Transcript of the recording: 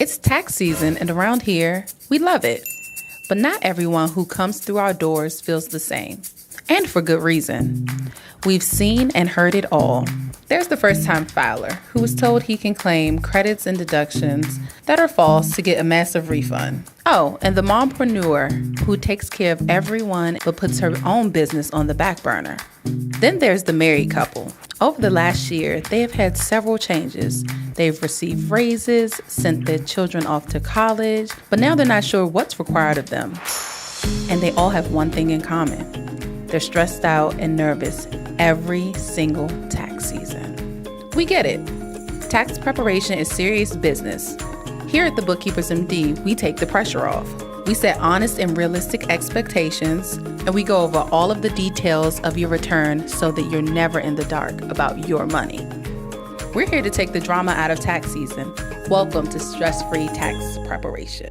It's tax season, and around here, we love it. But not everyone who comes through our doors feels the same. And for good reason. We've seen and heard it all. There's the first-time filer who was told he can claim credits and deductions that are false to get a massive refund. Oh, and the mompreneur who takes care of everyone but puts her own business on the back burner. Then there's the married couple. Over the last year, they have had several changes. They've received raises, sent their children off to college, but now they're not sure what's required of them. And they all have one thing in common. They're stressed out and nervous every single tax season. We get it. Tax preparation is serious business. Here at the Bookkeepers MD, we take the pressure off. We set honest and realistic expectations, and we go over all of the details of your return so that you're never in the dark about your money. We're here to take the drama out of tax season. Welcome to Stress-Free Tax Preparation.